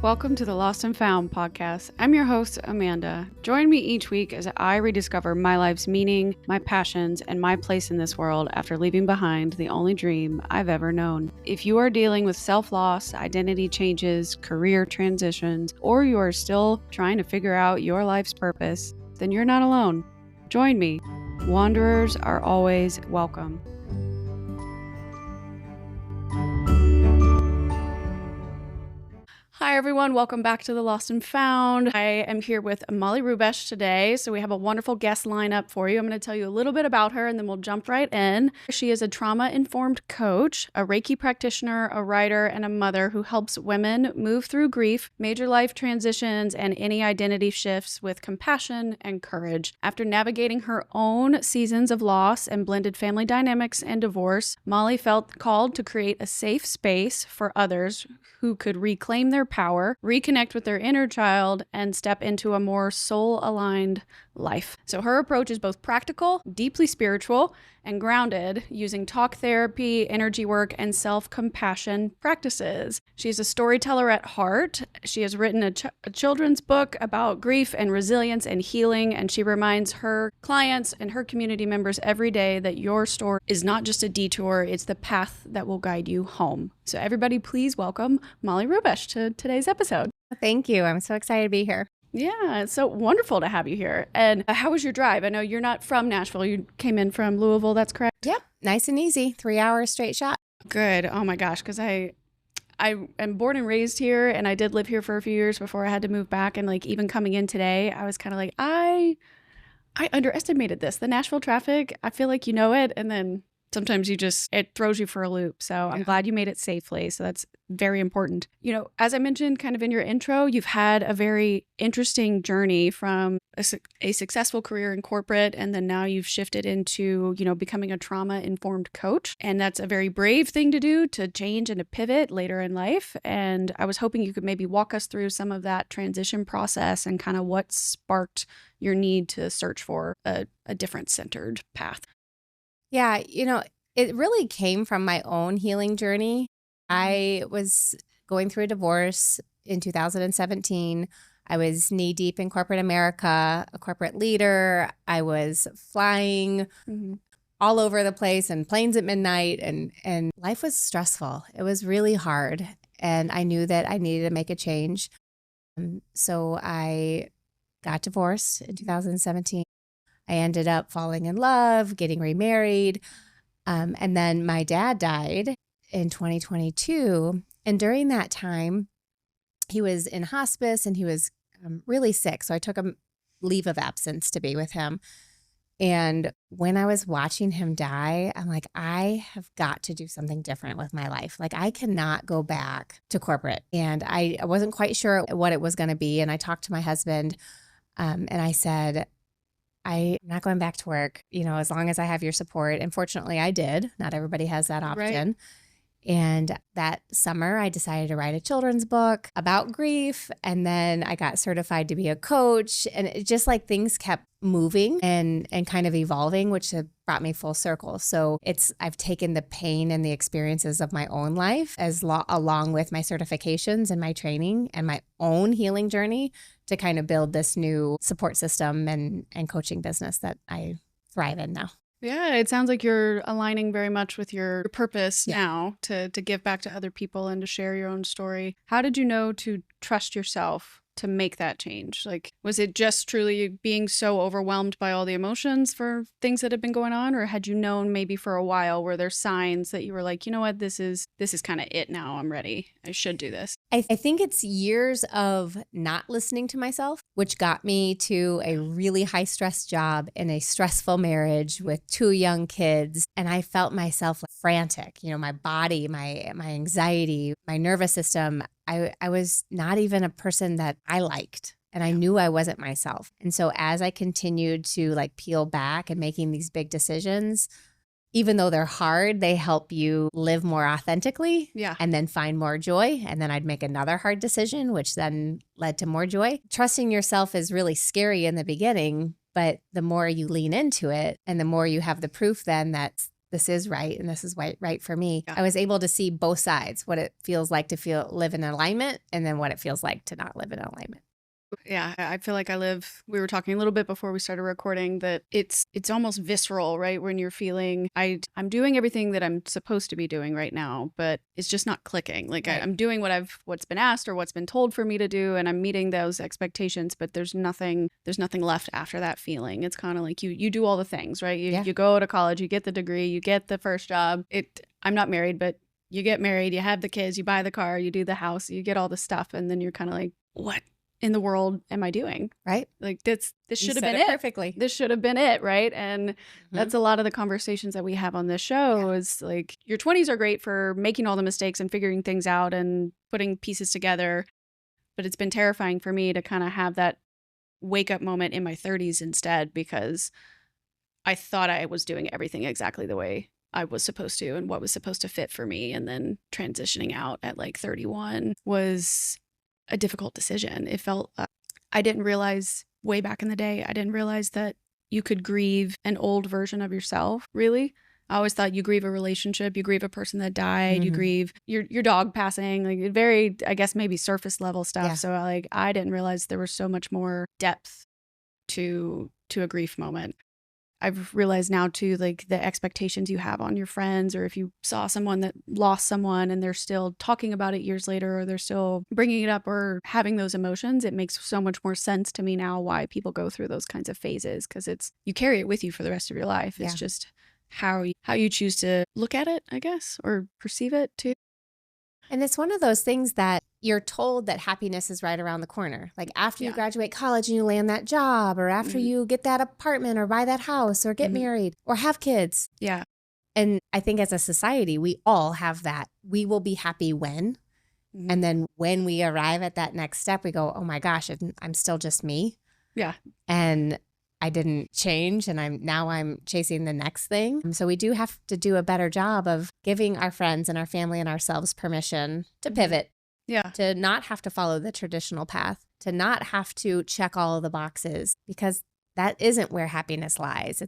Welcome to the Lost and Found podcast. I'm your host, Amanda. Join me each week as I rediscover my life's meaning, my passions, and my place in this world after leaving behind the only dream I've ever known. If you are dealing with self-loss, identity changes, career transitions, or you are still trying to figure out your life's purpose, then you're not alone. Join me. Wanderers are always welcome. Hi, everyone. Welcome back to the Lost and Found. I am here with Molly Rubesh today. So we have a wonderful guest lineup for you. I'm going to tell you a little bit about her and then we'll jump right in. She is a trauma-informed coach, a Reiki practitioner, a writer, and a mother who helps women move through grief, major life transitions, and any identity shifts with compassion and courage. After navigating her own seasons of loss and blended family dynamics and divorce, Molly felt called to create a safe space for others who could reclaim their power, reconnect with their inner child, and step into a more soul-aligned life. So her approach is both practical, deeply spiritual, and grounded, using talk therapy, energy work, and self-compassion practices. She's a storyteller at heart. She has written a children's book about grief and resilience and healing, and she reminds her clients and her community members every day that your story is not just a detour, it's the path that will guide you home. So everybody, please welcome Molly Rubesh to today's episode. Thank you. I'm so excited to be here. Yeah, it's so wonderful to have you here. And how was your drive? I know you're not from Nashville. You came in from Louisville, that's correct? Yep. Nice and easy. 3 hours straight shot. Good. Oh my gosh, because I am born and raised here, and I did live here for a few years before I had to move back. And like even coming in today, I was kind of like, I underestimated this. The Nashville traffic, I feel like you know it, and then sometimes it throws you for a loop. So I'm glad you made it safely. So that's very important. You know, as I mentioned kind of in your intro, you've had a very interesting journey from a successful career in corporate, and then now you've shifted into, you know, becoming a trauma-informed coach. And that's a very brave thing to do, to change and to pivot later in life. And I was hoping you could maybe walk us through some of that transition process and kind of what sparked your need to search for a different centered path. Yeah, you know, it really came from my own healing journey. I was going through a divorce in 2017. I was knee deep in corporate America, a corporate leader. I was flying all over the place and planes at midnight, and life was stressful. It was really hard, and I knew that I needed to make a change. So I got divorced in 2017. I ended up falling in love, getting remarried, and then my dad died in 2022. And during that time, he was in hospice and he was really sick. So I took a leave of absence to be with him. And when I was watching him die, I'm like, I have got to do something different with my life. Like, I cannot go back to corporate. And I wasn't quite sure what it was going to be. And I talked to my husband and I said, I'm not going back to work, you know, as long as I have your support. And fortunately, I did. Not everybody has that option. Right. And that summer, I decided to write a children's book about grief. And then I got certified to be a coach. And it just like things kept moving and kind of evolving, which have brought me full circle. So I've taken the pain and the experiences of my own life along with my certifications and my training and my own healing journey to kind of build this new support system and coaching business that I thrive in now. Yeah, it sounds like you're aligning very much with your purpose now to give back to other people and to share your own story. How did you know to trust yourself to make that change? Like, was it just truly being so overwhelmed by all the emotions for things that have been going on? Or had you known maybe for a while, were there signs that you were like, you know what, this is kind of it now. I'm ready. I should do this. I think it's years of not listening to myself, which got me to a really high stress job in a stressful marriage with 2 young kids. And I felt myself frantic, you know, my body, my anxiety, my nervous system. I was not even a person that I liked, and I knew I wasn't myself. And so as I continued to like peel back and making these big decisions, even though they're hard, they help you live more authentically and then find more joy. And then I'd make another hard decision, which then led to more joy. Trusting yourself is really scary in the beginning, but the more you lean into it and the more you have the proof then that this is right and this is right for me. Yeah. I was able to see both sides, what it feels like to live in alignment, and then what it feels like to not live in alignment. Yeah, I feel like we were talking a little bit before we started recording that it's almost visceral, right? When you're feeling, I'm doing everything that I'm supposed to be doing right now, but it's just not clicking. Like Right. I'm doing what's been asked or what's been told for me to do, and I'm meeting those expectations, but there's nothing left after that feeling. It's kind of like you do all the things, right? Yeah. You go to college, you get the degree, you get the first job. I'm not married, but you get married, you have the kids, you buy the car, you do the house, you get all the stuff, and then you're kind of like, what in the world am I doing? Right. Like this should have said been it. Perfectly. This should have been it, right? And that's a lot of the conversations that we have on this show is like your 20s are great for making all the mistakes and figuring things out and putting pieces together. But it's been terrifying for me to kind of have that wake up moment in my 30s instead, because I thought I was doing everything exactly the way I was supposed to and what was supposed to fit for me. And then transitioning out at like 31 was a difficult decision. It felt, I didn't realize way back in the day, I didn't realize that you could grieve an old version of yourself, really. I always thought you grieve a relationship, you grieve a person that died, you grieve your dog passing, like very, I guess, maybe surface level stuff. Yeah. So like, I didn't realize there was so much more depth to a grief moment. I've realized now too, like the expectations you have on your friends, or if you saw someone that lost someone and they're still talking about it years later, or they're still bringing it up or having those emotions, it makes so much more sense to me now why people go through those kinds of phases, because you carry it with you for the rest of your life. It's just how you choose to look at it, I guess, or perceive it too. And it's one of those things that you're told that happiness is right around the corner. Like after you graduate college and you land that job, or after you get that apartment or buy that house or get married or have kids. Yeah. And I think as a society, we all have that. We will be happy when. And then when we arrive at that next step, we go, oh my gosh, I'm still just me. Yeah. And I didn't change, and I'm chasing the next thing. So we do have to do a better job of giving our friends and our family and ourselves permission to pivot. Yeah. To not have to follow the traditional path, to not have to check all of the boxes, because that isn't where happiness lies.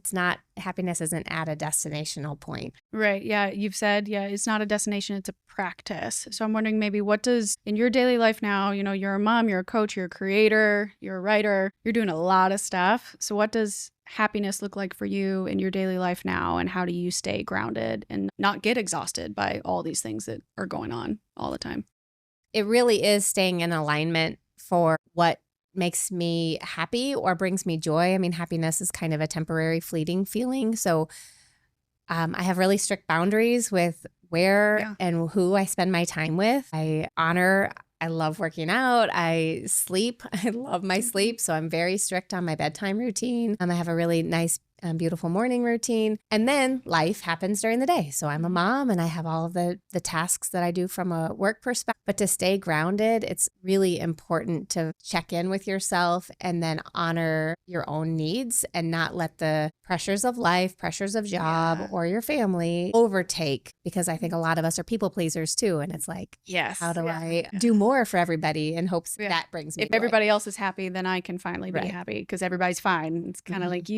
Happiness isn't at a destinational point. Right. Yeah. You've said, it's not a destination, it's a practice. So I'm wondering maybe what does in your daily life now, you're a mom, you're a coach, you're a creator, you're a writer, you're doing a lot of stuff. So what does happiness look like for you in your daily life now? And how do you stay grounded and not get exhausted by all these things that are going on all the time? It really is staying in alignment for what makes me happy or brings me joy. I mean, happiness is kind of a temporary, fleeting feeling. So I have really strict boundaries with where and who I spend my time with. I love working out. I sleep. I love my sleep. So I'm very strict on my bedtime routine. I have a really nice, beautiful morning routine. And then life happens during the day. So I'm a mom and I have all of the tasks that I do from a work perspective. But to stay grounded, it's really important to check in with yourself and then honor your own needs and not let the pressures of life, pressures of job or your family overtake. Because I think a lot of us are people pleasers too. And it's like, how do I do more for everybody in hopes that brings me If joy. everybody else is happy, then I can finally be happy because everybody's fine. It's kind of like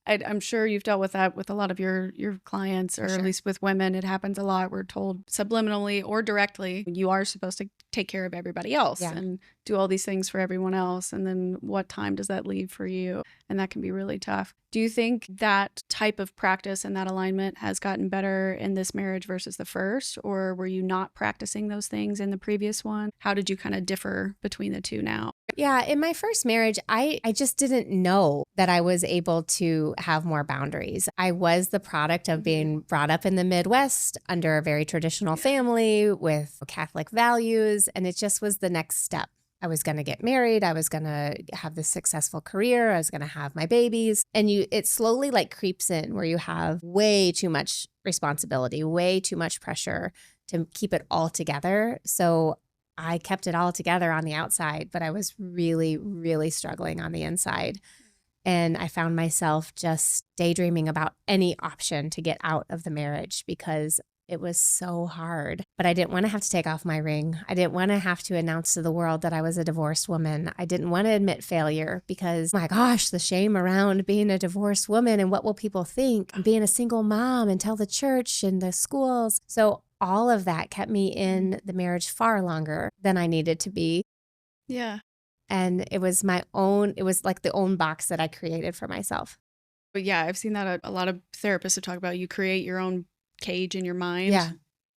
I'm sure you've dealt with that with a lot of your clients, or at least with women. It happens a lot. We're told subliminally or directly, you are supposed to take care of everybody else and do all these things for everyone else. And then what time does that leave for you? And that can be really tough. Do you think that type of practice and that alignment has gotten better in this marriage versus the first? Or were you not practicing those things in the previous one? How did you kind of differ between the two now? Yeah, in my first marriage, I just didn't know that I was able to have more boundaries. I was the product of being brought up in the Midwest under a very traditional family with Catholic values, and it just was the next step. I was going to get married. I was going to have this successful career. I was going to have my babies. And it slowly like creeps in where you have way too much responsibility, way too much pressure to keep it all together. So I kept it all together on the outside, but I was really, really struggling on the inside. And I found myself just daydreaming about any option to get out of the marriage because It was so hard, but I didn't want to have to take off my ring. I didn't want to have to announce to the world that I was a divorced woman. I didn't want to admit failure because, my gosh, the shame around being a divorced woman and what will people think, and being a single mom and tell the church and the schools. So all of that kept me in the marriage far longer than I needed to be. Yeah. And it was it was like the own box that I created for myself. But yeah, I've seen that a lot of therapists have talked about. You create your own cage in your mind. Yeah.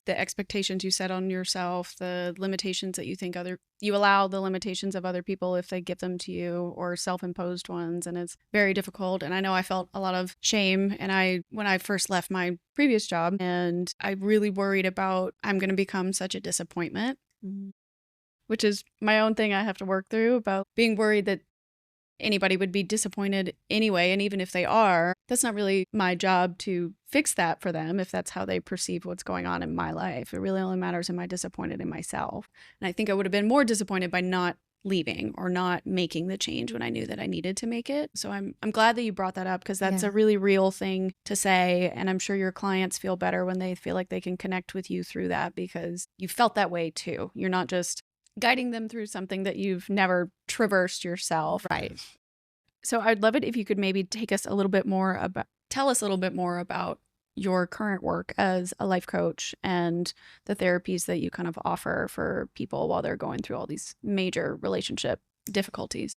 The expectations you set on yourself, the limitations that you think you allow the limitations of other people if they give them to you, or self-imposed ones. And it's very difficult. And I know I felt a lot of shame. And when I first left my previous job, and I really worried about, I'm going to become such a disappointment, which is my own thing I have to work through, about being worried that anybody would be disappointed anyway. And even if they are, that's not really my job to fix that for them if that's how they perceive what's going on in my life. It really only matters, am I disappointed in myself? And I think I would have been more disappointed by not leaving or not making the change when I knew that I needed to make it. So I'm glad that you brought that up, because that's a really real thing to say. And I'm sure your clients feel better when they feel like they can connect with you through that, because you felt that way too. You're not just guiding them through something that you've never traversed yourself. Right. So I'd love it if you could maybe tell us a little bit more about your current work as a life coach and the therapies that you kind of offer for people while they're going through all these major relationship difficulties.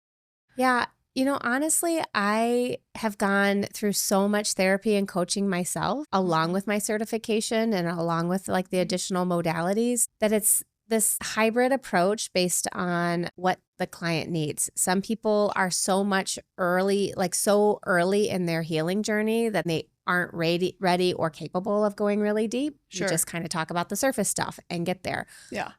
Yeah. Honestly, I have gone through so much therapy and coaching myself, along with my certification and along with like the additional modalities, that it's this hybrid approach based on what the client needs. Some people are so early in their healing journey that they aren't ready or capable of going really deep. Sure. You just kind of talk about the surface stuff and get there. Yeah.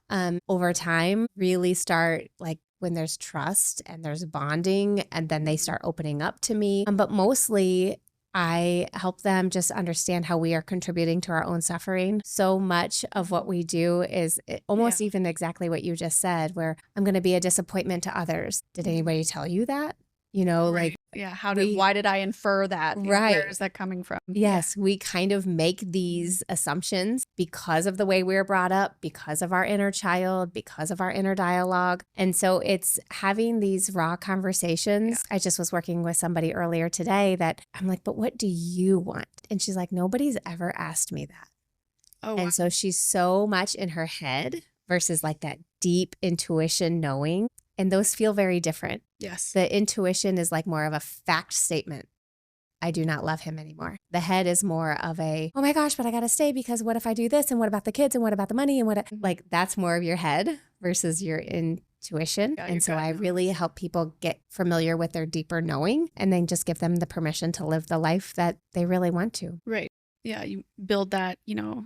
Over time, really start like when there's trust and there's bonding, and then they start opening up to me. But mostly I help them just understand how we are contributing to our own suffering. So much of what we do is almost even exactly what you just said, where I'm going to be a disappointment to others. Did anybody tell you that? Like, why did I infer that? Right. Where is that coming from? Yes, we kind of make these assumptions because of the way we were brought up, because of our inner child, because of our inner dialogue. And so it's having these raw conversations. I just was working with somebody earlier today that I'm like, but what do you want? And she's like, nobody's ever asked me that. Oh, and so she's so much in her head versus like that deep intuition knowing. And those feel very different. Yes. The intuition is like more of a fact statement. I do not love him anymore. The head is more of a, oh my gosh, but I got to stay because what if I do this? And what about the kids? And what about the money? And like that's more of your head versus your intuition. And so I really help people get familiar with their deeper knowing, and then just give them the permission to live the life that they really want to. Right. Yeah. You build that,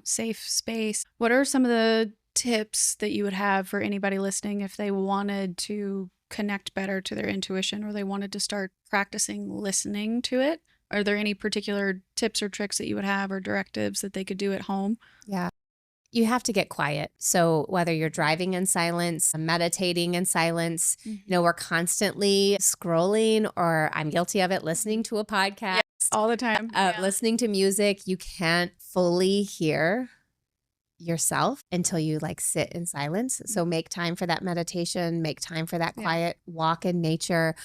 safe space. What are some of the tips that you would have for anybody listening if they wanted to connect better to their intuition, or they wanted to start practicing listening to it? Are there any particular tips or tricks that you would have, or directives that they could do at home? Yeah. You have to get quiet. So whether you're driving in silence, meditating in silence, we're constantly scrolling, or I'm guilty of it, listening to a podcast. Yes, all the time. Listening to music. You can't fully hear yourself until you like sit in silence. So make time for that meditation, make time for that quiet walk in nature,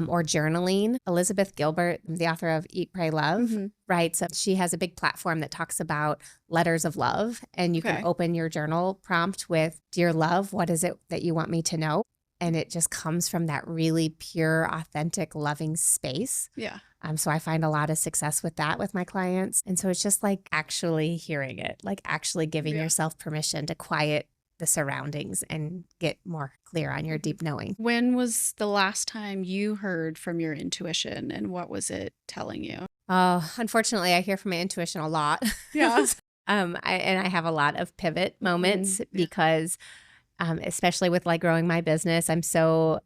or journaling. Elizabeth Gilbert, the author of Eat, Pray, Love, writes, she has a big platform that talks about letters of love, and you can open your journal prompt with, dear love, what is it that you want me to know? And it just comes from that really pure, authentic, loving space. Yeah. So I find a lot of success with that with my clients. And so it's just like actually hearing it, like actually giving yourself permission to quiet the surroundings and get more clear on your deep knowing. When was the last time you heard from your intuition, and what was it telling you? Oh, unfortunately, I hear from my intuition a lot. Yeah. I have a lot of pivot moments because especially with like growing my business, I'm so,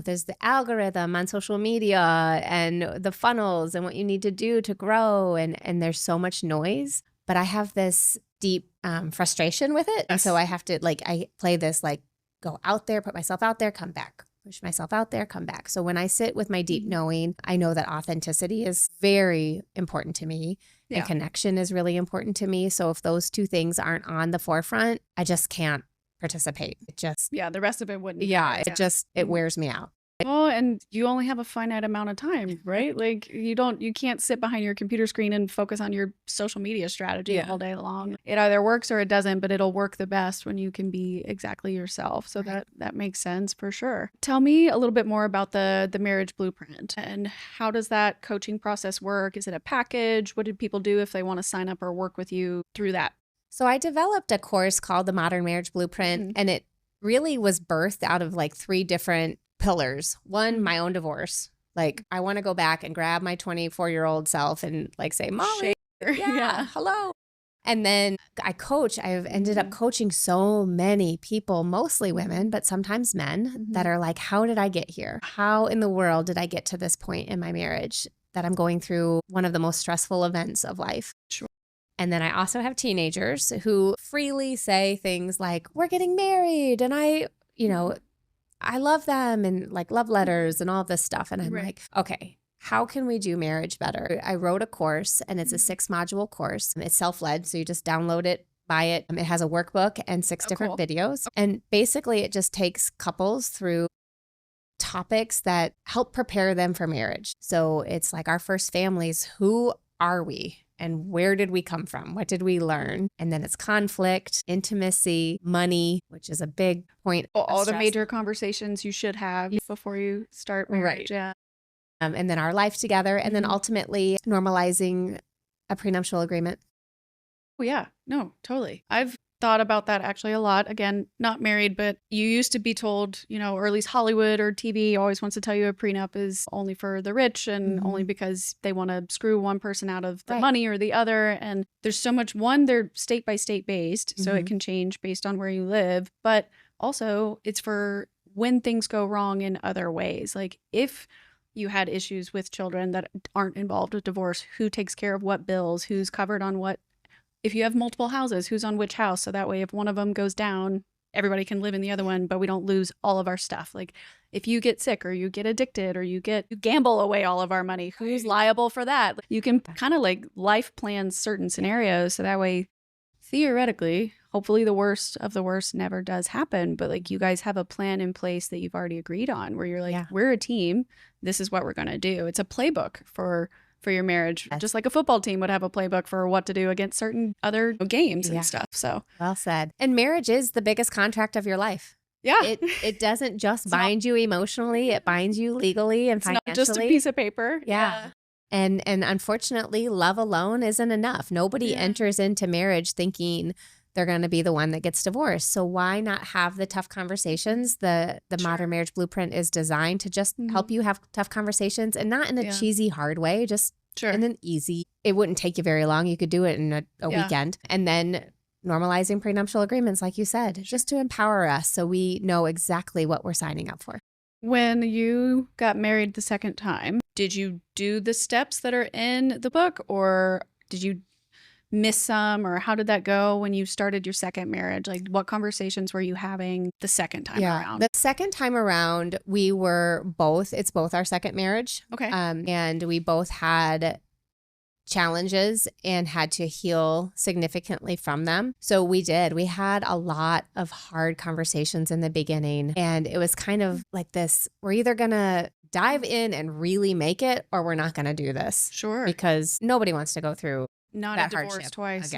there's the algorithm on social media and the funnels and what you need to do to grow. And there's so much noise, but I have this deep frustration with it. And so I have to I play this, go out there, put myself out there, come back, push myself out there, come back. So when I sit with my deep knowing, I know that authenticity is very important to me and connection is really important to me. So if those two things aren't on the forefront, I just can't participate. It just, the rest of it wouldn't. it wears me out. Well, and you only have a finite amount of time, right? Like you can't sit behind your computer screen and focus on your social media strategy all day long. It either works or it doesn't, but it'll work the best when you can be exactly yourself. So that makes sense for sure. Tell me a little bit more about the marriage blueprint and how does that coaching process work? Is it a package? What do people do if they want to sign up or work with you through that? So I developed a course called the Modern Marriage Blueprint, and it really was birthed out of like 3 different pillars. One, my own divorce. Like I want to go back and grab my 24-year-old self and like say, Molly, hello. And then I've ended up coaching so many people, mostly women, but sometimes men that are like, how did I get here? How in the world did I get to this point in my marriage that I'm going through one of the most stressful events of life? Sure. And then I also have teenagers who freely say things like, we're getting married and I love them and like love letters and all this stuff. And I'm like, okay, how can we do marriage better? I wrote a course and it's a 6-module course. It's self-led. So you just download it, buy it. It has a workbook and 6 different videos. And basically it just takes couples through topics that help prepare them for marriage. So it's like our first families, who are we? And where did we come from? What did we learn? And then it's conflict, intimacy, money, which is a big point. All the major conversations you should have before you start marriage. Yeah. And then our life together. And then ultimately normalizing a prenuptial agreement. Oh, yeah. No, totally. I've thought about that actually a lot. Again, not married, but you used to be told, or at least Hollywood or TV always wants to tell you a prenup is only for the rich and only because they want to screw one person out of the money or the other. And there's so much, they're state by state based, so it can change based on where you live. But also it's for when things go wrong in other ways. Like if you had issues with children that aren't involved with divorce, who takes care of what bills, who's covered on what. If you have multiple houses, who's on which house? So that way, if one of them goes down, everybody can live in the other one, but we don't lose all of our stuff. Like if you get sick or you get addicted or you gamble away all of our money, who's liable for that? You can kind of like life plan certain scenarios. So that way, theoretically, hopefully the worst of the worst never does happen. But like you guys have a plan in place that you've already agreed on where you're like, we're a team. This is what we're going to do. It's a playbook for your marriage, just like a football team would have a playbook for what to do against certain other games and stuff. So well said. And marriage is the biggest contract of your life. Yeah. It doesn't just bind you emotionally, it binds you legally and financially. It's not just a piece of paper. Yeah. And unfortunately, love alone isn't enough. Nobody enters into marriage thinking they're going to be the one that gets divorced. So why not have the tough conversations? The Modern Marriage Blueprint is designed to just help you have tough conversations, and not in a cheesy, hard way, just in an easy. It wouldn't take you very long. You could do it in a weekend. And then normalizing prenuptial agreements, like you said, just to empower us so we know exactly what we're signing up for. When you got married the second time, did you do the steps that are in the book, or did you miss some, or how did that go when you started your second marriage? Like what conversations were you having the second time around? The second time around, it's both our second marriage. Okay. And we both had challenges and had to heal significantly from them. So we had a lot of hard conversations in the beginning, and it was kind of like this, we're either going to dive in and really make it, or we're not going to do this. Sure. Because nobody wants to go through not a divorce twice.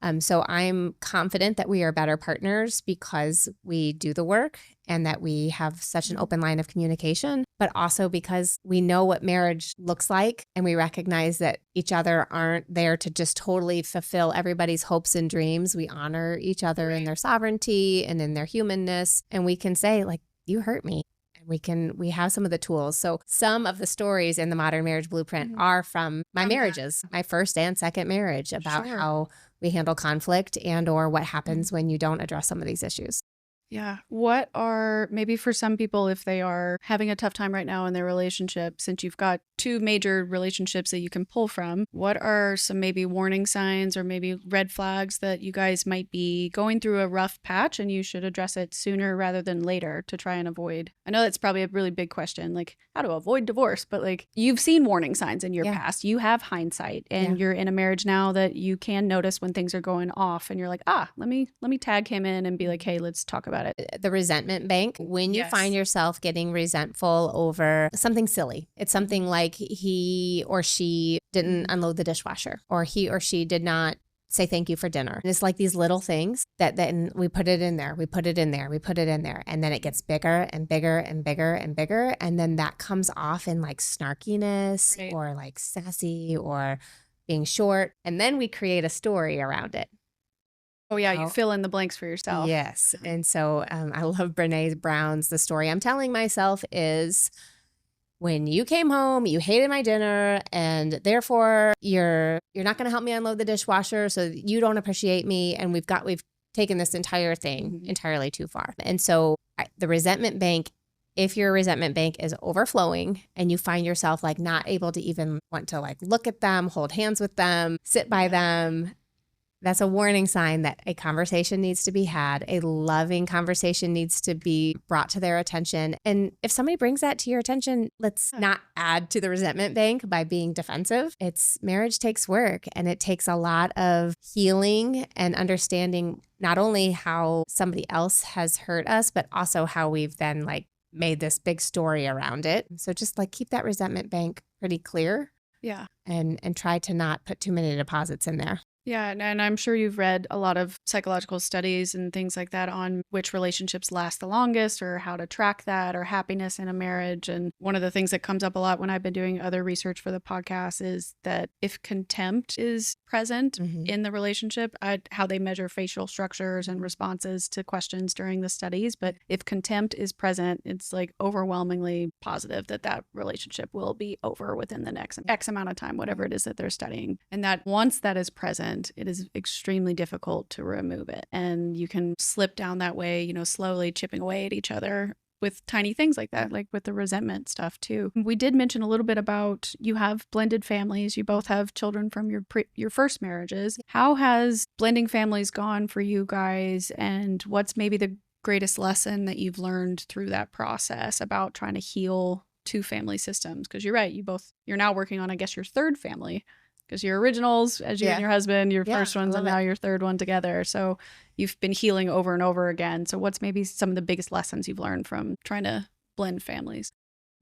Again. So I'm confident that we are better partners because we do the work and that we have such an open line of communication, but also because we know what marriage looks like and we recognize that each other aren't there to just totally fulfill everybody's hopes and dreams. We honor each other in their sovereignty and in their humanness. And we can say, like, you hurt me. We have some of the tools. So some of the stories in the Modern Marriage Blueprint are from my marriages, my first and second marriage, about how we handle conflict and or what happens when you don't address some of these issues. Yeah. What are maybe for some people, if they are having a tough time right now in their relationship, since you've got two major relationships that you can pull from, what are some maybe warning signs or maybe red flags that you guys might be going through a rough patch and you should address it sooner rather than later to try and avoid? I know that's probably a really big question, like how to avoid divorce, but like you've seen warning signs in your Yeah. past. You have hindsight and Yeah. you're in a marriage now that you can notice when things are going off and you're like, let me tag him in and be like, hey, let's talk about it. The resentment bank, when you find Yes. yourself getting resentful over something silly, it's something like he or she didn't unload the dishwasher, or he or she did not say thank you for dinner. And it's like these little things that then we put it in there, we put it in there, we put it in there. And then it gets bigger and bigger and bigger and bigger. And then that comes off in like snarkiness Right. or like sassy or being short. And then we create a story around it. Oh yeah, you Oh, fill in the blanks for yourself. yes. And so I love Brene Brown's The Story I'm Telling Myself is when you came home, you hated my dinner, and therefore you're not going to help me unload the dishwasher, so you don't appreciate me, and we've taken this entire thing entirely too far. And so the resentment bank, if your resentment bank is overflowing and you find yourself like not able to even want to like look at them, hold hands with them, sit by them, that's a warning sign that a conversation needs to be had. A loving conversation needs to be brought to their attention. And if somebody brings that to your attention, let's not add to the resentment bank by being defensive. Marriage takes work, and it takes a lot of healing and understanding not only how somebody else has hurt us, but also how we've then like made this big story around it. So just like keep that resentment bank pretty clear. Yeah. And try to not put too many deposits in there. Yeah, and I'm sure you've read a lot of psychological studies and things like that on which relationships last the longest or how to track that or happiness in a marriage. And one of the things that comes up a lot when I've been doing other research for the podcast is that if contempt is present in the relationship, how they measure facial structures and responses to questions during the studies. But if contempt is present, it's like overwhelmingly positive that that relationship will be over within the next X amount of time, whatever it is that they're studying. And that once that is present, it is extremely difficult to remove it. And you can slip down that way, slowly chipping away at each other with tiny things like that, like with the resentment stuff too. We did mention a little bit about you have blended families. You both have children from your first marriages. How has blending families gone for you guys? And what's maybe the greatest lesson that you've learned through that process about trying to heal two family systems? Because you're right, you're now working on, I guess, your third family. Because your originals, as you and your husband, your first ones, and now your third one together. So you've been healing over and over again. So what's maybe some of the biggest lessons you've learned from trying to blend families?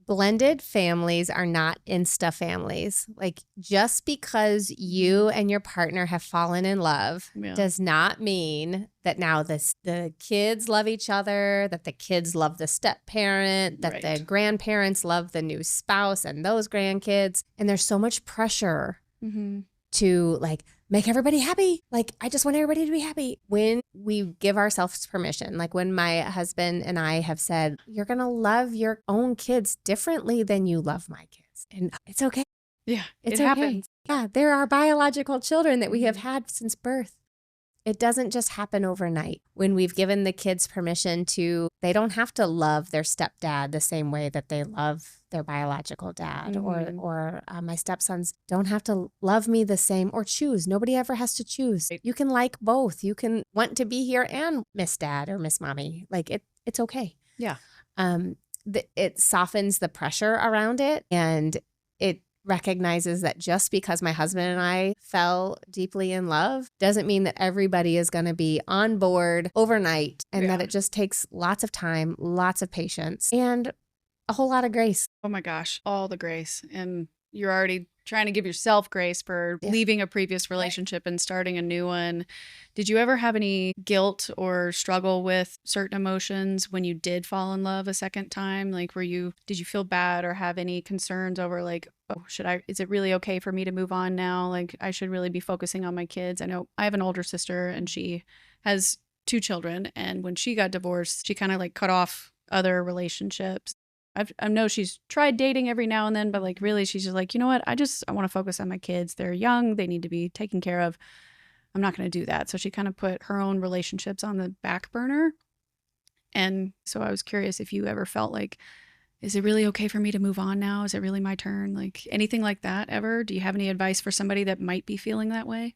Blended families are not insta families. Like just because you and your partner have fallen in love does not mean that now the kids love each other, that the kids love the step parent, that the grandparents love the new spouse and those grandkids. And there's so much pressure to like make everybody happy. Like, I just want everybody to be happy. When we give ourselves permission, like when my husband and I have said, you're going to love your own kids differently than you love my kids. And it's okay. Yeah, it okay. Happens. Yeah, they're our biological children that we have had since birth. It doesn't just happen overnight. When we've given the kids permission they don't have to love their stepdad the same way that they love their biological dad, or my stepsons don't have to love me the same or choose. Nobody ever has to choose. You can like both. You can want to be here and miss dad or miss mommy. Like it's okay. Yeah. It softens the pressure around it, and it recognizes that just because my husband and I fell deeply in love doesn't mean that everybody is going to be on board overnight, and that it just takes lots of time, lots of patience, and a whole lot of grace. Oh my gosh, all the grace. And you're already trying to give yourself grace for leaving a previous relationship and starting a new one. Did you ever have any guilt or struggle with certain emotions when you did fall in love a second time? Like, did you feel bad or have any concerns over like, oh, is it really okay for me to move on now? Like, I should really be focusing on my kids. I know I have an older sister and she has 2 children. And when she got divorced, she kind of like cut off other relationships. I know she's tried dating every now and then, but like really she's just like, you know what? I want to focus on my kids. They're young. They need to be taken care of. I'm not going to do that. So she kind of put her own relationships on the back burner. And so I was curious if you ever felt like, is it really okay for me to move on now? Is it really my turn? Like anything like that ever? Do you have any advice for somebody that might be feeling that way?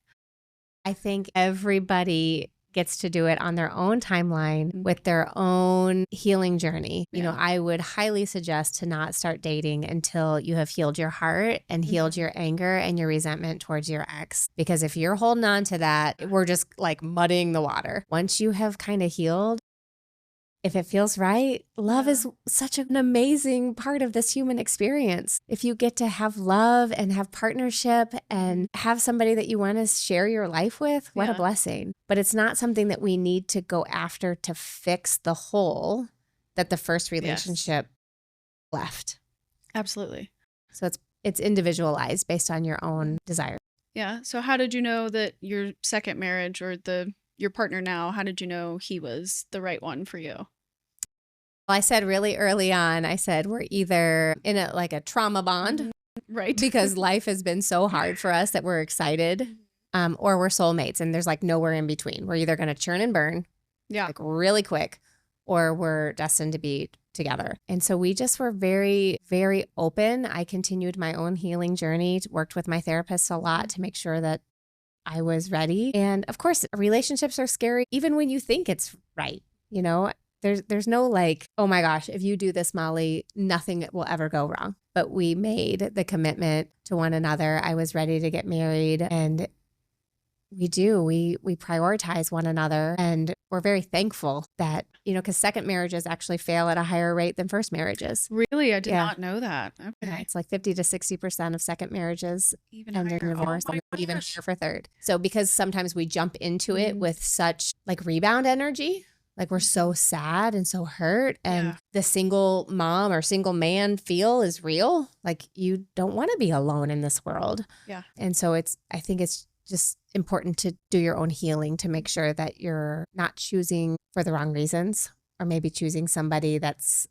I think everybody gets to do it on their own timeline Mhm. with their own healing journey. You know, Yeah. I would highly suggest to not start dating until you have healed your heart and healed Mhm. your anger and your resentment towards your ex. Because if you're holding on to that, we're just like muddying the water. Once you have kind of healed, if it feels right, love Yeah. is such an amazing part of this human experience. If you get to have love and have partnership and have somebody that you want to share your life with, what a Yeah. blessing. But it's not something that we need to go after to fix the hole that the first Yes. relationship left. Absolutely. So it's individualized based on your own desire. Yeah. So how did you know that your second marriage or your partner now, how did you know he was the right one for you? Well, I said really early on, I said we're either in a trauma bond Right. because life has been so hard for us that we're excited, or we're soulmates and there's like nowhere in between. We're either going to churn and burn Yeah. like really quick, or we're destined to be together. And so we just were very, very open. I continued my own healing journey, worked with my therapist a lot to make sure that I was ready. And of course, relationships are scary, even when you think it's right. You know, there's no like, oh my gosh, if you do this, Molly, nothing will ever go wrong. But we made the commitment to one another. I was ready to get married, and we prioritize one another, and we're very thankful that, because second marriages actually fail at a higher rate than first marriages. Really? I did Yeah. not know that. Yeah, Okay. it's like 50 to 60% of second marriages Even end in higher. divorce, Oh my and even gosh. higher for third. So because sometimes we jump into it Mhm. with such like rebound energy, like we're so sad and so hurt, and Yeah. the single mom or single man feel is real. Like you don't want to be alone in this world. Yeah. And so I think it's just important to do your own healing to make sure that you're not choosing for the wrong reasons, or maybe choosing somebody that's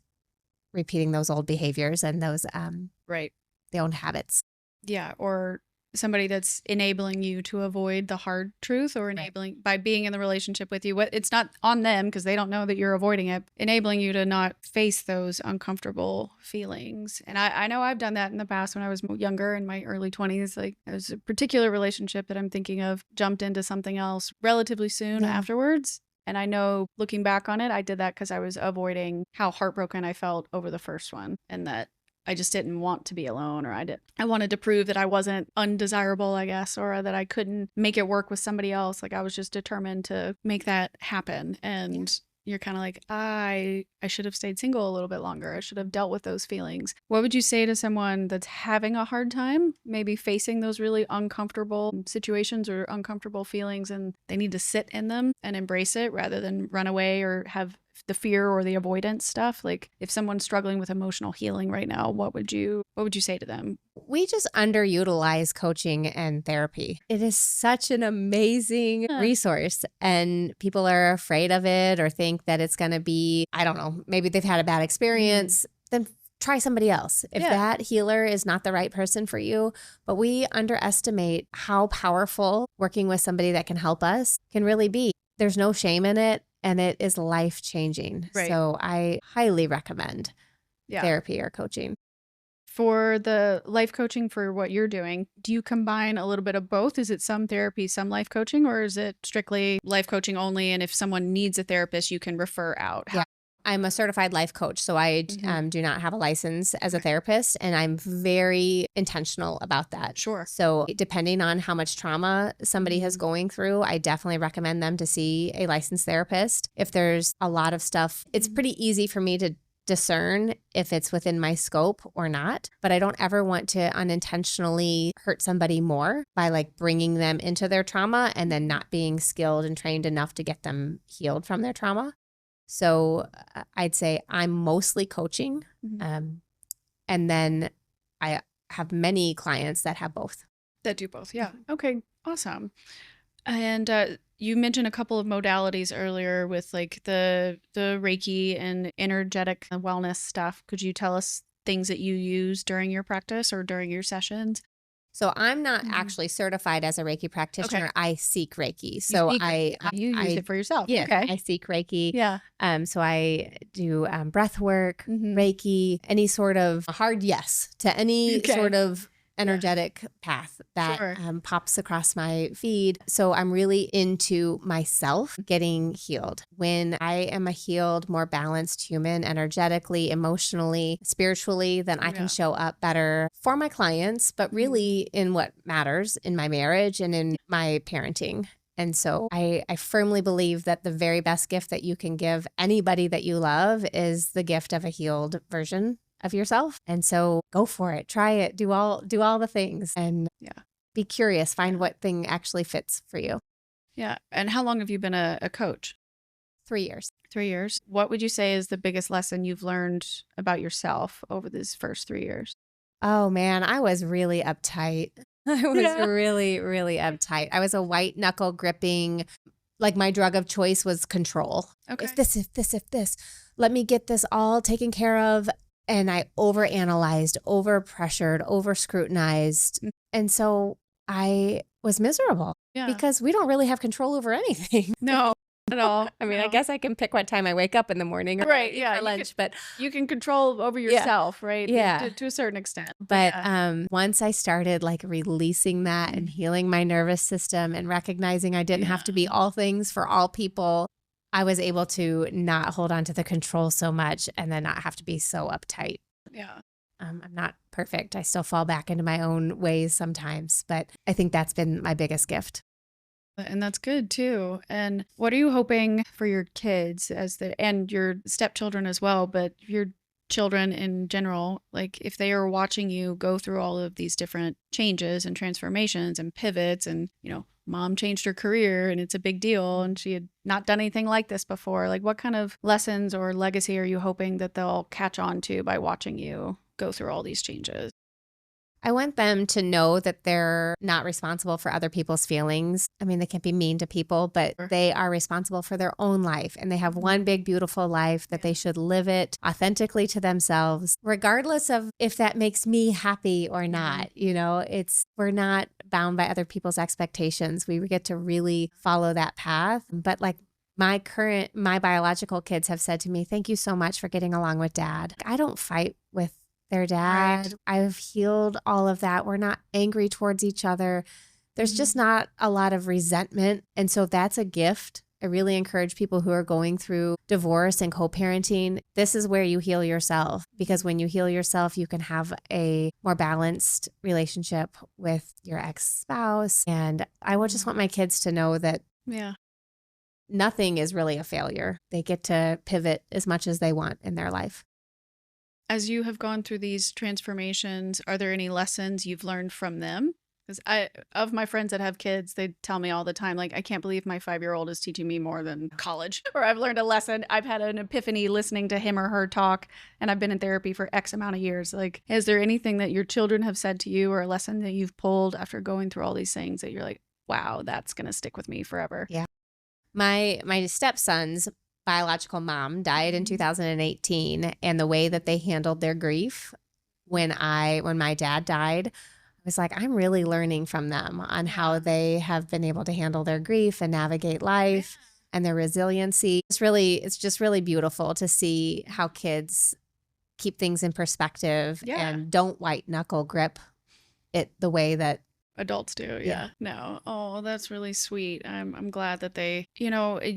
repeating those old behaviors and those Right. their own habits. Yeah. Or somebody that's enabling you to avoid the hard truth, or enabling by being in the relationship with you. It's not on them because they don't know that you're avoiding it, enabling you to not face those uncomfortable feelings. And I know I've done that in the past when I was younger, in my early 20s. Like there's a particular relationship that I'm thinking of, jumped into something else relatively soon afterwards. And I know looking back on it, I did that because I was avoiding how heartbroken I felt over the first one, and that I just didn't want to be alone, or I wanted to prove that I wasn't undesirable, I guess, or that I couldn't make it work with somebody else. Like I was just determined to make that happen. And you're kind of like, I should have stayed single a little bit longer. I should have dealt with those feelings. What would you say to someone that's having a hard time, maybe facing those really uncomfortable situations or uncomfortable feelings, and they need to sit in them and embrace it rather than run away or have the fear or the avoidance stuff? Like if someone's struggling with emotional healing right now, what would you say to them? We just underutilize coaching and therapy. It is such an amazing resource, and people are afraid of it or think that it's going to be, I don't know, maybe they've had a bad experience. Then try somebody else if that healer is not the right person for you. But we underestimate how powerful working with somebody that can help us can really be. There's no shame in it, and it is life-changing. Right. So I highly recommend therapy or coaching. For the life coaching, for what you're doing, do you combine a little bit of both? Is it some therapy, some life coaching, or is it strictly life coaching only? And if someone needs a therapist, you can refer out? Yeah. I'm a certified life coach, so I do not have a license as a therapist, and I'm very intentional about that. Sure. So depending on how much trauma somebody has going through, I definitely recommend them to see a licensed therapist. If there's a lot of stuff, it's pretty easy for me to discern if it's within my scope or not, but I don't ever want to unintentionally hurt somebody more by like bringing them into their trauma and then not being skilled and trained enough to get them healed from their trauma. So I'd say I'm mostly coaching. And then I have many clients that have both. That do both. Yeah. Okay. Awesome. And you mentioned a couple of modalities earlier with like the Reiki and energetic wellness stuff. Could you tell us things that you use during your practice or during your sessions? So I'm not Mhm. actually certified as a Reiki Okay. practitioner. I seek Reiki. You So seek Reiki. You use it for yourself. yes, Okay. I seek Reiki. Yeah. So I do breath work, Mhm. Reiki, any sort of hard yes to any Okay. sort of Yeah. energetic path that Sure. pops across my feed. So I'm really into myself getting healed. When I am a healed, more balanced human, energetically, emotionally, spiritually, then I can Yeah. show up better for my clients, but Mhm. really in what matters in my marriage and in my parenting. And so I firmly believe that the very best gift that you can give anybody that you love is the gift of a healed version of yourself. And so go for it. Try it. Do all the things and Yeah. be curious. Find Yeah. what thing actually fits for you. Yeah. And how long have you been a coach? 3 years. 3 years. What would you say is the biggest lesson you've learned about yourself over these first 3 years? Oh man, I was really uptight. I was Yeah. really, really uptight. I was a white knuckle gripping, like my drug of choice was control. Okay. If this, let me get this all taken care of. And I overanalyzed, over pressured, over scrutinized. Mm. And so I was miserable Yeah. because we don't really have control over anything. No, not at all. I mean, I No. guess I can pick what time I wake up in the morning or Right. eat Yeah. for lunch, but You can control over yeah, yourself, right? yeah. To a certain extent. But Yeah. once I started like releasing that and Mm. healing my nervous system and recognizing I didn't have to be all things for all people, I was able to not hold on to the control so much and then not have to be so uptight. Yeah. I'm not perfect. I still fall back into my own ways sometimes, but I think that's been my biggest gift. And that's good too. And what are you hoping for your kids and your stepchildren as well, but your children in general, like if they are watching you go through all of these different changes and transformations and pivots and, mom changed her career and it's a big deal and she had not done anything like this before. Like what kind of lessons or legacy are you hoping that they'll catch on to by watching you go through all these changes? I want them to know that they're not responsible for other people's feelings. I mean, they can be mean to people, but Sure. they are responsible for their own life and they have one big, beautiful life that they should live it authentically to themselves, regardless of if that makes me happy or not. We're not bound by other people's expectations. We get to really follow that path. But like my biological kids have said to me, thank you so much for getting along with dad. I don't fight with their dad. Right. I've healed all of that. We're not angry towards each other. There's just not a lot of resentment. And so that's a gift. I really encourage people who are going through divorce and co-parenting. This is where you heal yourself, because when you heal yourself, you can have a more balanced relationship with your ex-spouse. And I would just want my kids to know that Yeah. nothing is really a failure. They get to pivot as much as they want in their life. As you have gone through these transformations, are there any lessons you've learned from them? Because of my friends that have kids, they tell me all the time, like, I can't believe my 5-year-old is teaching me more than college. Or I've learned a lesson. I've had an epiphany listening to him or her talk, and I've been in therapy for X amount of years. Like, is there anything that your children have said to you or a lesson that you've pulled after going through all these things that you're like, wow, that's going to stick with me forever? Yeah. My stepson's biological mom died in 2018, and the way that they handled their grief when my dad died, I was like, I'm really learning from them on how they have been able to handle their grief and navigate life and their resiliency. It's just really beautiful to see how kids keep things in perspective and don't white knuckle grip it the way that adults do. Yeah. No. Oh, that's really sweet. I'm glad that they, you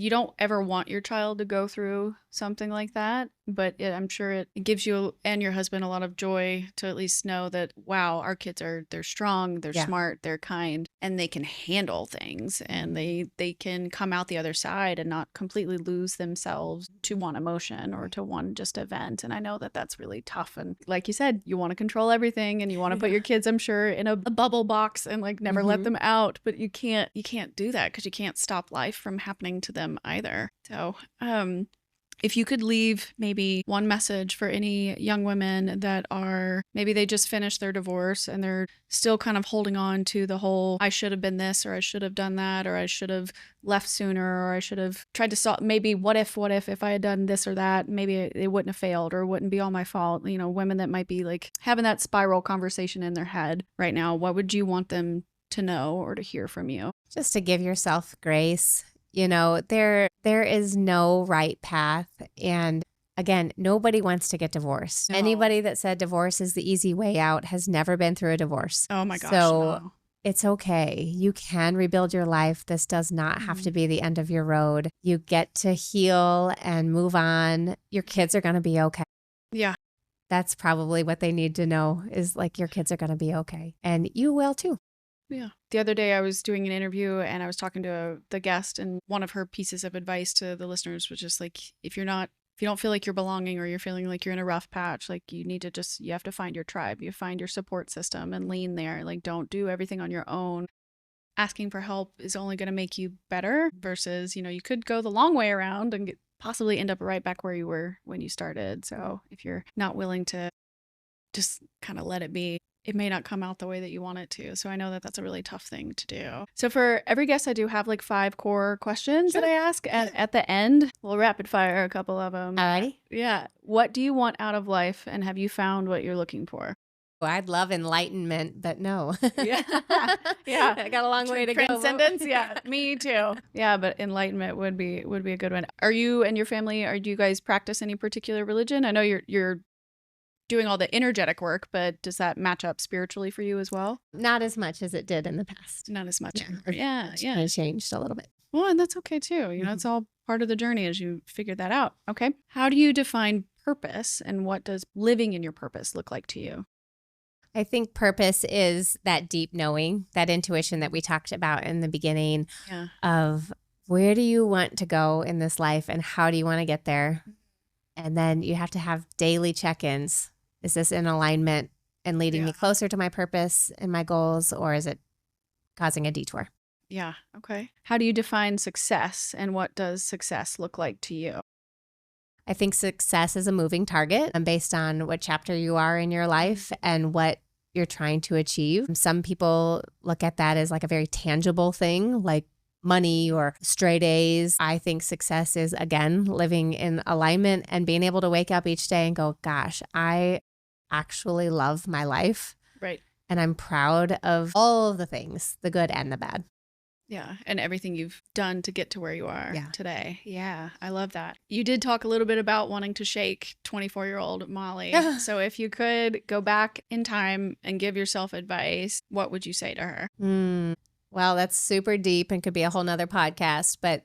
don't ever want your child to go through something like that, but I'm sure it gives you and your husband a lot of joy to at least know that, wow, our kids they're strong, they're smart, they're kind, and they can handle things, and they can come out the other side and not completely lose themselves to one emotion or to one just event. And I know that that's really tough. And like you said, you want to control everything and you want to put your kids, I'm sure, in a bubble box and like never let them out, but you can't do that because you can't stop life from happening to them either. So, if you could leave maybe one message for any young women that are, maybe they just finished their divorce and they're still kind of holding on to the whole, I should have been this, or I should have done that, or I should have left sooner, or I should have tried to solve, maybe what if I had done this or that, maybe it wouldn't have failed or it wouldn't be all my fault. You know, women that might be like having that spiral conversation in their head right now, what would you want them to know or to hear from you? Just to give yourself grace. You know, there is no right path. And again, nobody wants to get divorced. No. Anybody that said divorce is the easy way out has never been through a divorce. Oh my gosh. So no. it's okay. You can rebuild your life. This does not have to be the end of your road. You get to heal and move on. Your kids are going to be okay. Yeah. That's probably what they need to know, is like, your kids are going to be okay. And you will too. Yeah. The other day I was doing an interview and I was talking to the guest, and one of her pieces of advice to the listeners was just like, if you don't feel like you're belonging, or you're feeling like you're in a rough patch, like you have to find your tribe. You find your support system and lean there. Like, don't do everything on your own. Asking for help is only going to make you better versus, you could go the long way around and possibly end up right back where you were when you started. So if you're not willing to just kind of let it be, it may not come out the way that you want it to. So I know that that's a really tough thing to do. So for every guest, I do have like 5 core questions that I ask. And at the end, we'll rapid fire a couple of them. Alrighty. Yeah. What do you want out of life? And have you found what you're looking for? Well, I'd love enlightenment, but no. Yeah. Yeah. I got a long way to go. Transcendence. Yeah. Me too. Yeah. But enlightenment would be a good one. Are you and your family, do you guys practice any particular religion? I know you're doing all the energetic work, but does that match up spiritually for you as well? Not as much as it did in the past. Not as much. Yeah. Yeah. Kind of changed a little bit. Well, and that's okay too. It's all part of the journey as you figure that out. Okay. How do you define purpose, and what does living in your purpose look like to you? I think purpose is that deep knowing, that intuition that we talked about in the beginning of where do you want to go in this life and how do you want to get there? And then you have to have daily check-ins. Is this in alignment and leading me closer to my purpose and my goals, or is it causing a detour? Yeah. Okay. How do you define success, and what does success look like to you? I think success is a moving target based on what chapter you are in your life and what you're trying to achieve. Some people look at that as like a very tangible thing, like money or straight A's. I think success is, again, living in alignment and being able to wake up each day and go, gosh, I actually love my life. Right. And I'm proud of all of the things, the good and the bad. Yeah. And everything you've done to get to where you are today. Yeah. I love that. You did talk a little bit about wanting to shake 24-year-old Molly. So if you could go back in time and give yourself advice, what would you say to her? Well, that's super deep and could be a whole nother podcast, but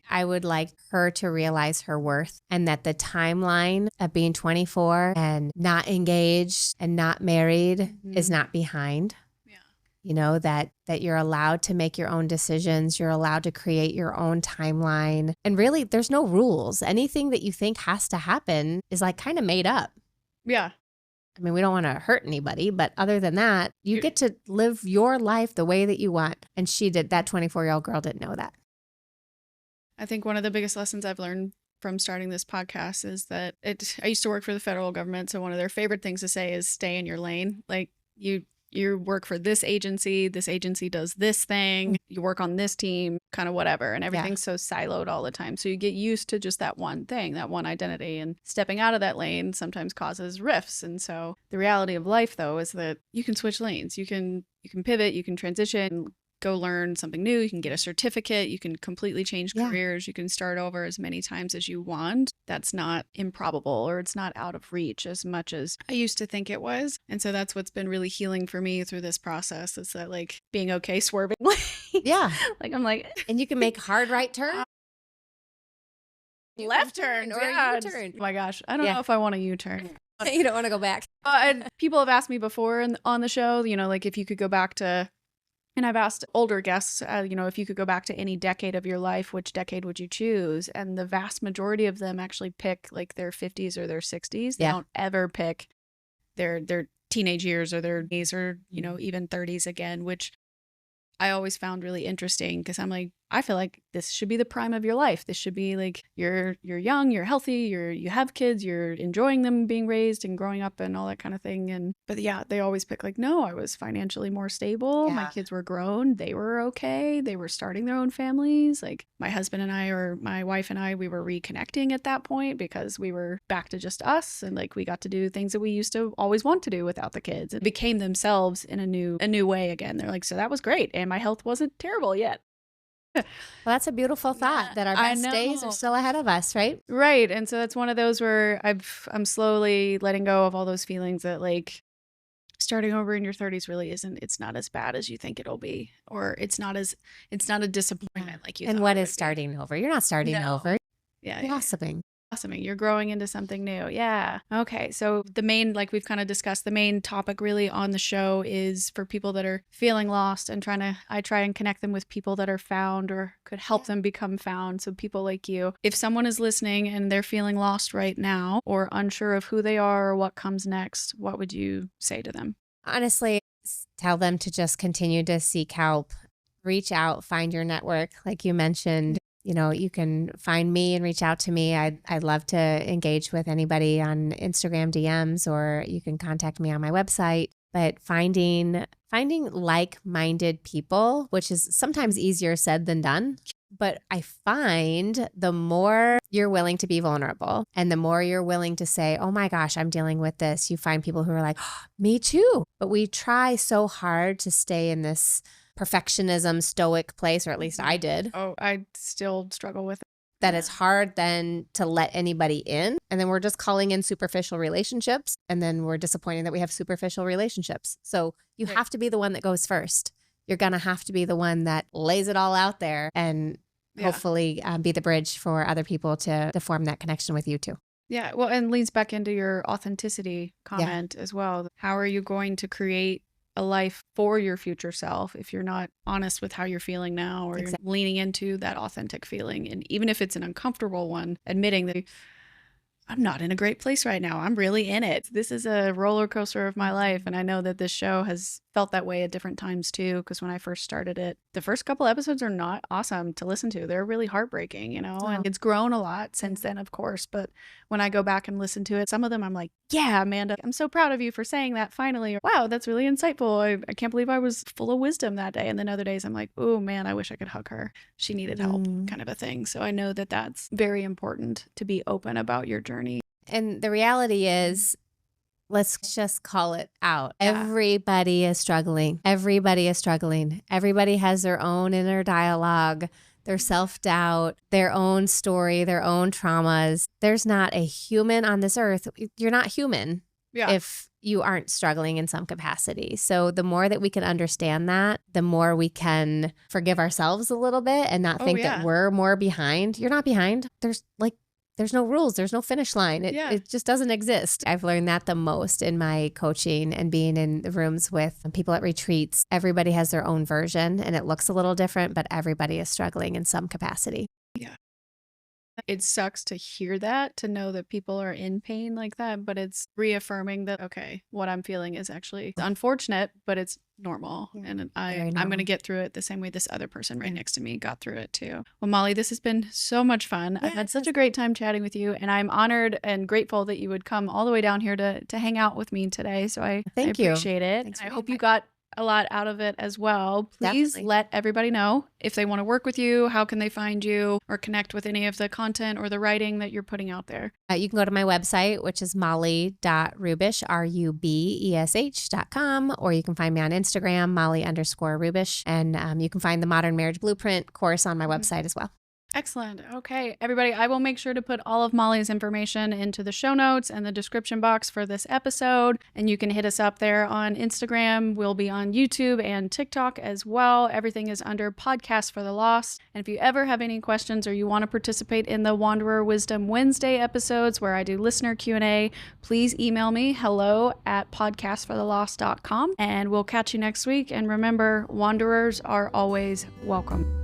I would like her to realize her worth, and that the timeline of being 24 and not engaged and not married is not behind. That you're allowed to make your own decisions. You're allowed to create your own timeline. And really, there's no rules. Anything that you think has to happen is like kind of made up. Yeah. I mean, we don't want to hurt anybody, but other than that, you get to live your life the way that you want. And that 24-year-old girl didn't know that. I think one of the biggest lessons I've learned from starting this podcast is that I used to work for the federal government. So one of their favorite things to say is stay in your lane. Like you work for this agency does this thing, you work on this team, kind of whatever. And everything's so siloed all the time. So you get used to just that one thing, that one identity, and stepping out of that lane sometimes causes rifts. And so the reality of life, though, is that you can switch lanes. You can pivot, you can transition, go learn something new. You can get a certificate. You can completely change careers. You can start over as many times as you want. That's not improbable, or it's not out of reach as much as I used to think it was. And so that's what's been really healing for me through this process, is that like being okay swerving lanes. Yeah. Like I'm like, and you can make hard right turns. Left turn or U-turn. Oh my gosh. I don't know if I want a U-turn. You don't want to go back. And people have asked me before on the show, like if you could go back to, and I've asked older guests, if you could go back to any decade of your life, which decade would you choose? And the vast majority of them actually pick like their 50s or their 60s. They don't ever pick their teenage years or their 20s or, even 30s again, which I always found really interesting, because I'm like, I feel like this should be the prime of your life. This should be like you're young, you're healthy, you have kids, you're enjoying them being raised and growing up and all that kind of thing. And but yeah, they always pick like, no, I was financially more stable. My kids were grown, they were okay, they were starting their own families. Like my husband and I, or my wife and I, we were reconnecting at that point because we were back to just us, and like we got to do things that we used to always want to do without the kids. It became themselves in a new way again. They're like, so that was great, and my health wasn't terrible yet. Well, that's a beautiful thought that our best days are still ahead of us, right? Right. And so that's one of those where I'm slowly letting go of all those feelings that like starting over in your 30s really isn't, it's not as bad as you think it'll be, or it's not a disappointment like you And thought what it is would be. starting over? You're not starting over. Yeah. Blossoming. Blossoming. You're growing into something new. Yeah. Okay. So the main, like we've kind of discussed, the main topic really on the show is for people that are feeling lost and I try and connect them with people that are found or could help them become found. So people like you, if someone is listening and they're feeling lost right now or unsure of who they are or what comes next, what would you say to them? Honestly, tell them to just continue to seek help, reach out, find your network. Like you mentioned, you know, you can find me and reach out to me. I'd love to engage with anybody on Instagram DMs, or you can contact me on my website. But finding like-minded people, which is sometimes easier said than done. But I find the more you're willing to be vulnerable and the more you're willing to say, oh my gosh, I'm dealing with this, you find people who are like, oh, me too. But we try so hard to stay in this perfectionism, stoic place, or at least I did. Oh, I still struggle with it. That it's hard then to let anybody in. And then we're just calling in superficial relationships. And then we're disappointed that we have superficial relationships. So you have to be the one that goes first. You're going to have to be the one that lays it all out there and hopefully be the bridge for other people to form that connection with you too. Yeah. Well, and leads back into your authenticity comment as well. How are you going to create a life for your future self if you're not honest with how you're feeling now, or you're leaning into that authentic feeling? And even if it's an uncomfortable one, admitting that I'm not in a great place right now. I'm really in it. This is a roller coaster of my life. And I know that this show has felt that way at different times too, because when I first started it, the first couple episodes are not awesome to listen to. They're really heartbreaking, you know, and it's grown a lot since then, of course. But when I go back and listen to it, some of them I'm like, yeah, Amanda, I'm so proud of you for saying that finally. Or, wow, that's really insightful. I can't believe I was full of wisdom that day. And then other days I'm like, oh man, I wish I could hug her. She needed help, kind of a thing. So I know that that's very important to be open about your journey. And the reality is, let's just call it out. Everybody is struggling. Everybody is struggling. Everybody has their own inner dialogue, their self-doubt, their own story, their own traumas. There's not a human on this earth. You're not human if you aren't struggling in some capacity. So the more that we can understand that, the more we can forgive ourselves a little bit and not think that we're more behind. You're not behind. There's no rules. There's no finish line. It just doesn't exist. I've learned that the most in my coaching and being in the rooms with people at retreats. Everybody has their own version and it looks a little different, but everybody is struggling in some capacity. Yeah. It sucks to hear that, to know that people are in pain like that, but it's reaffirming that, okay, what I'm feeling is actually unfortunate, but it's normal. And I'm going to get through it the same way this other person right next to me got through it too. Well, Molly, this has been so much fun. I've had such a great time chatting with you, and I'm honored and grateful that you would come all the way down here to hang out with me today. So I appreciate it. And I hope you got a lot out of it as well. Please let everybody know if they want to work with you, how can they find you or connect with any of the content or the writing that you're putting out there. You can go to my website, which is molly.rubesh, rubesh.com, or you can find me on Instagram, Molly_Rubesh. And you can find the Modern Marriage Blueprint course on my website as well. Excellent. Okay, everybody, I will make sure to put all of Molly's information into the show notes and the description box for this episode. And you can hit us up there on Instagram. We'll be on YouTube and TikTok as well. Everything is under Podcast for the Lost. And if you ever have any questions or you want to participate in the Wanderer Wisdom Wednesday episodes where I do listener Q&A, please email me hello@podcastforthelost.com. And we'll catch you next week. And remember, wanderers are always welcome.